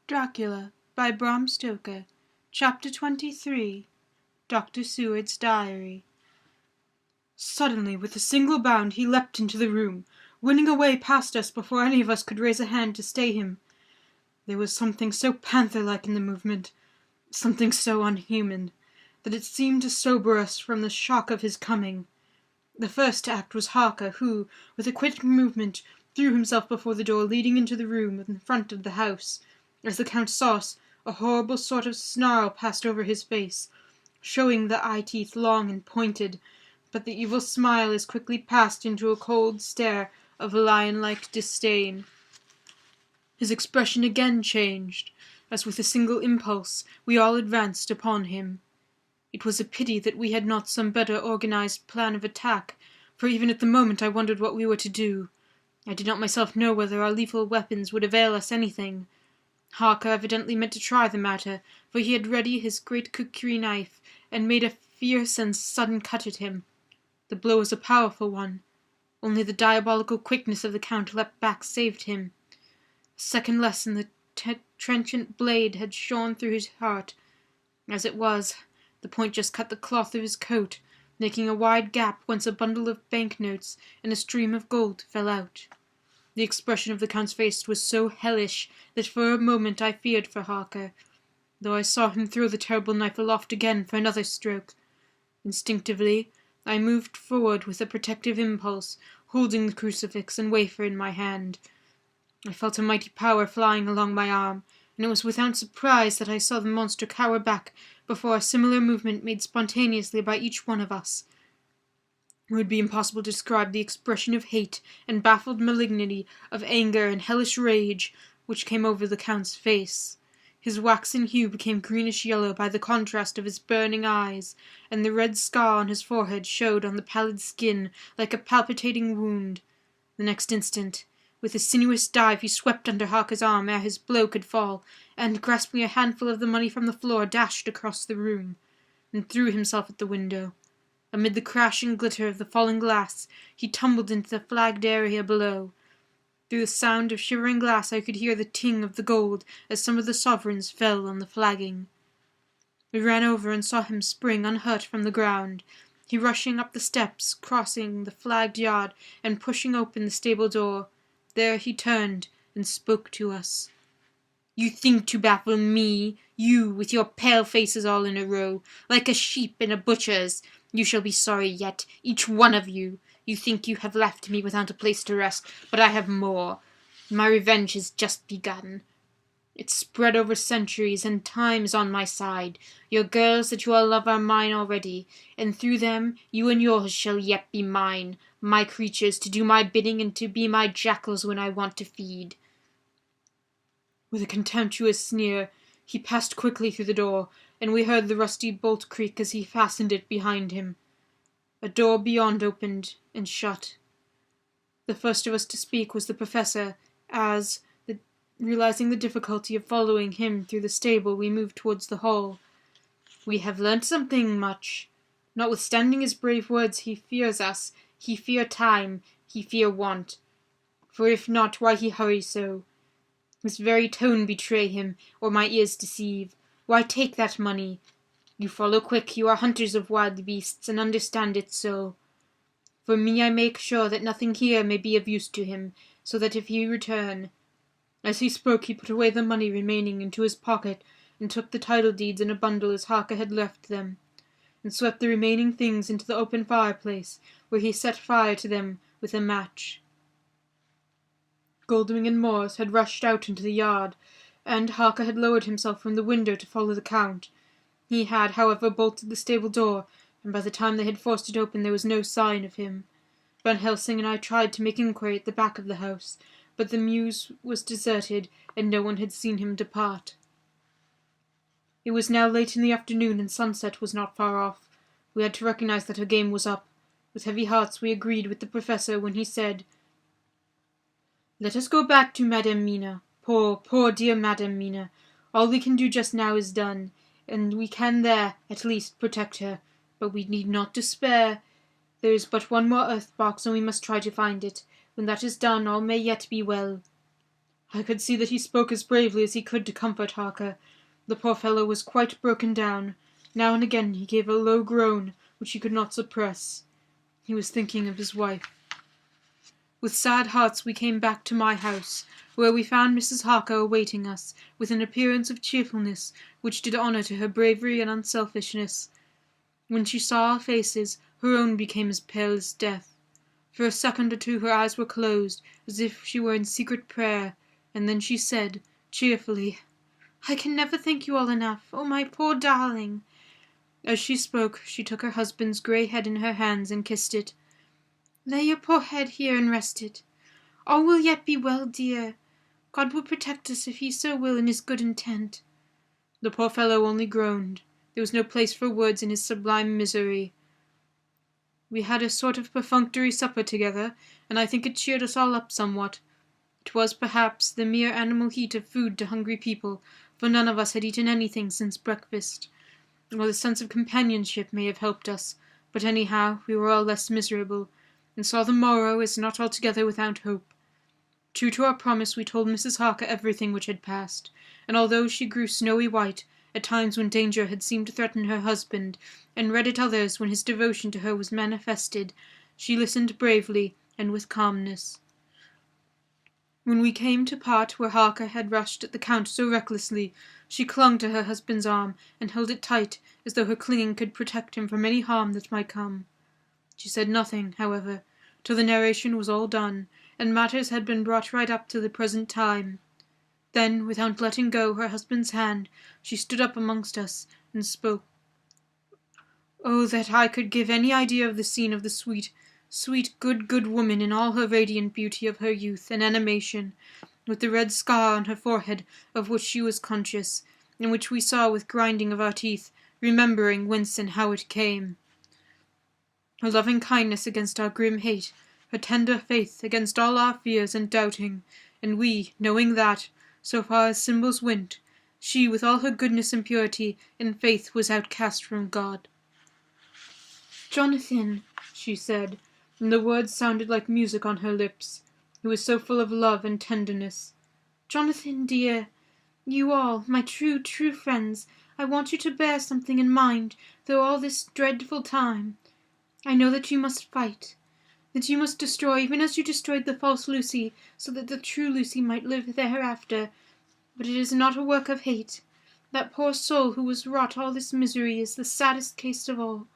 Dracula by Bram Stoker. Chapter 23. Dr. Seward's Diary. Suddenly, with a single bound, he leapt into the room, winning a way past us before any of us could raise a hand to stay him. There was something so panther-like in the movement, something so unhuman, that it seemed to sober us from the shock of his coming. The first to act was Harker, who, with a quick movement, threw himself before the door leading into the room in front of the house. As the Count saw us, a horrible sort of snarl passed over his face, showing the eye-teeth long and pointed, but the evil smile as quickly passed into a cold stare of lion-like disdain. His expression again changed, as with a single impulse we all advanced upon him. It was a pity that we had not some better organized plan of attack, for even at the moment I wondered what we were to do. I did not myself know whether our lethal weapons would avail us anything. Harker evidently meant to try the matter, for he had ready his great kukri knife, and made a fierce and sudden cut at him. The blow was a powerful one. Only the diabolical quickness of the Count leapt back saved him. A second less and the trenchant blade had shone through his heart. As it was, the point just cut the cloth of his coat, making a wide gap whence a bundle of banknotes and a stream of gold fell out. The expression of the Count's face was so hellish that for a moment I feared for Harker, though I saw him throw the terrible knife aloft again for another stroke. Instinctively, I moved forward with a protective impulse, holding the crucifix and wafer in my hand. I felt a mighty power flying along my arm, and it was without surprise that I saw the monster cower back before a similar movement made spontaneously by each one of us. It would be impossible to describe the expression of hate and baffled malignity, of anger and hellish rage, which came over the Count's face. His waxen hue became greenish-yellow by the contrast of his burning eyes, and the red scar on his forehead showed on the pallid skin like a palpitating wound. The next instant, with a sinuous dive, he swept under Harker's arm ere his blow could fall, and, grasping a handful of the money from the floor, dashed across the room, and threw himself at the window. Amid the crash and glitter of the falling glass, he tumbled into the flagged area below. Through the sound of shivering glass I could hear the ting of the gold as some of the sovereigns fell on the flagging. We ran over and saw him spring unhurt from the ground, he rushing up the steps, crossing the flagged yard, and pushing open the stable door. There he turned and spoke to us. "You think to baffle me, you, with your pale faces all in a row, like a sheep in a butcher's. You shall be sorry yet, each one of you. You think you have left me without a place to rest, but I have more. My revenge has just begun. It's spread over centuries, and time is on my side. Your girls that you all love are mine already, and through them you and yours shall yet be mine, my creatures, to do my bidding and to be my jackals when I want to feed." With a contemptuous sneer, he passed quickly through the door, and we heard the rusty bolt creak as he fastened it behind him. A door beyond opened and shut. The first of us to speak was the Professor, as, realizing the difficulty of following him through the stable, we moved towards the hall. "We have learnt something much. Notwithstanding his brave words, he fears us. He fear time. He fear want. For if not, why he hurry so? His very tone betray him, or my ears deceive. Why take that money? You follow quick, you are hunters of wild beasts, and understand it so. For me, I make sure that nothing here may be of use to him, so that if he return—" As he spoke, he put away the money remaining into his pocket, and took the title deeds in a bundle as Harker had left them, and swept the remaining things into the open fireplace, where he set fire to them with a match. Goldwing and Morse had rushed out into the yard, and Harker had lowered himself from the window to follow the Count. He had, however, bolted the stable door, and by the time they had forced it open there was no sign of him. Van Helsing and I tried to make inquiry at the back of the house, but the mews was deserted, and no one had seen him depart. It was now late in the afternoon, and sunset was not far off. We had to recognize that her game was up. With heavy hearts we agreed with the Professor when he said, "Let us go back to Madame Mina. Poor dear Madame Mina. All we can do just now is done, and we can there, at least, protect her. But we need not despair. There is but one more earth box, and we must try to find it. When that is done, all may yet be well." I could see that he spoke as bravely as he could to comfort Harker. The poor fellow was quite broken down. Now and again he gave a low groan, which he could not suppress. He was thinking of his wife. With sad hearts we came back to my house, where we found Mrs. Harker awaiting us, with an appearance of cheerfulness which did honour to her bravery and unselfishness. When she saw our faces, her own became as pale as death. For a second or two her eyes were closed, as if she were in secret prayer, and then she said, cheerfully, "I can never thank you all enough. Oh, my poor darling!" As she spoke, she took her husband's grey head in her hands and kissed it. "Lay your poor head here and rest it. All will yet be well, dear. God will protect us if he so will in his good intent." The poor fellow only groaned. There was no place for words in his sublime misery. We had a sort of perfunctory supper together, and I think it cheered us all up somewhat. It was, perhaps, the mere animal heat of food to hungry people, for none of us had eaten anything since breakfast. Or the sense of companionship may have helped us, but anyhow we were all less miserable, and saw the morrow as not altogether without hope. True to our promise, we told Mrs. Harker everything which had passed, and although she grew snowy white, at times when danger had seemed to threaten her husband, and red at others when his devotion to her was manifested, she listened bravely and with calmness. When we came to part where Harker had rushed at the Count so recklessly, she clung to her husband's arm and held it tight, as though her clinging could protect him from any harm that might come. She said nothing, however, till the narration was all done, and matters had been brought right up to the present time. Then, without letting go her husband's hand, she stood up amongst us, and spoke. "Oh, that I could give any idea of the scene of the sweet, good woman in all her radiant beauty of her youth and animation, with the red scar on her forehead of which she was conscious, and which we saw with grinding of our teeth, remembering whence and how it came. Her loving kindness against our grim hate, her tender faith against all our fears and doubting, and we, knowing that, so far as symbols went, she with all her goodness and purity and faith was outcast from God." "Jonathan," she said, and the words sounded like music on her lips. It was so full of love and tenderness. "Jonathan, dear, you all, my true, true friends, I want you to bear something in mind through all this dreadful time. I know that you must fight, that you must destroy even as you destroyed the false Lucy, so that the true Lucy might live thereafter. But it is not a work of hate. That poor soul who was wrought all this misery is the saddest case of all.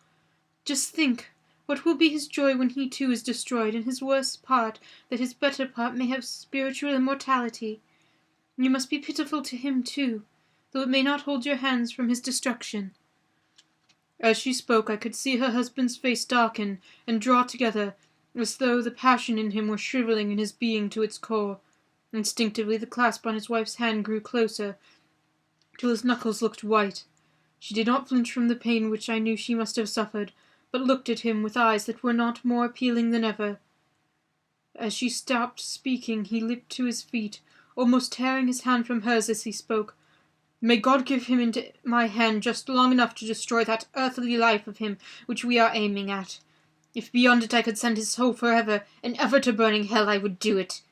Just think, what will be his joy when he too is destroyed, and his worst part, that his better part may have spiritual immortality. You must be pitiful to him too, though it may not hold your hands from his destruction." As she spoke I could see her husband's face darken and draw together, as though the passion in him were shrivelling in his being to its core. Instinctively the clasp on his wife's hand grew closer, till his knuckles looked white. She did not flinch from the pain which I knew she must have suffered, but looked at him with eyes that were not more appealing than ever. As she stopped speaking he leaped to his feet, almost tearing his hand from hers as he spoke. "May God give him into my hand just long enough to destroy that earthly life of him which we are aiming at. If beyond it I could send his soul forever and ever to burning hell, I would do it."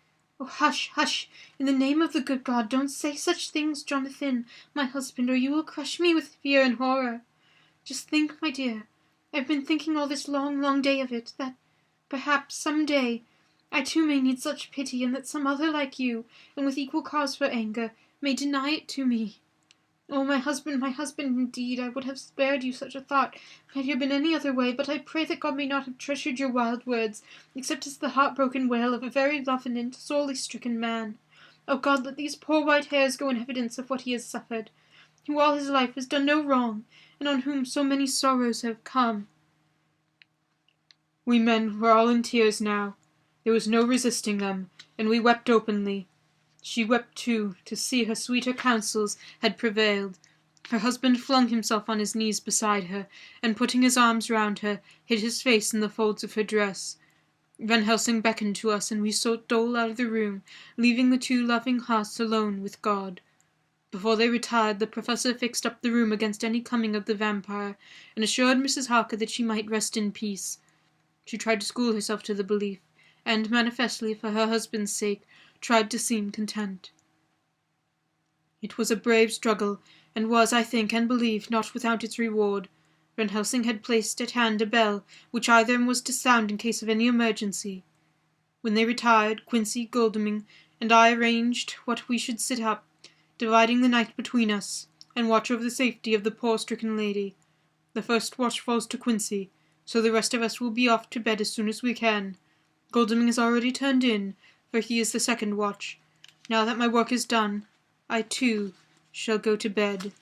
"Oh, hush, hush! In the name of the good God, don't say such things, Jonathan, my husband, or you will crush me with fear and horror. Just think, my dear, I've been thinking all this long, long day of it, that, perhaps, some day, I too may need such pity, and that some other like you, and with equal cause for anger, may deny it to me. Oh, my husband, indeed, I would have spared you such a thought had there been any other way, but I pray that God may not have treasured your wild words, except as the heartbroken wail of a very loving and sorely stricken man. Oh God, let these poor white hairs go in evidence of what he has suffered, who all his life has done no wrong, and on whom so many sorrows have come." We men were all in tears now. There was no resisting them, and we wept openly. She wept too, to see her sweeter counsels had prevailed. Her husband flung himself on his knees beside her, and putting his arms round her, hid his face in the folds of her dress. Van Helsing beckoned to us, and we stole out of the room, leaving the two loving hearts alone with God. Before they retired, the professor fixed up the room against any coming of the vampire, and assured Mrs. Harker that she might rest in peace. She tried to school herself to the belief, and, manifestly for her husband's sake, tried to seem content. It was a brave struggle, and was, I think and believe, not without its reward. Van Helsing had placed at hand a bell, which either was to sound in case of any emergency. When they retired, Quincy, Godalming, and I arranged what we should sit up, dividing the night between us, and watch over the safety of the poor stricken lady. The first watch falls to Quincy, so the rest of us will be off to bed as soon as we can. Godalming is already turned in, for he is the second watch. Now that my work is done, I too shall go to bed.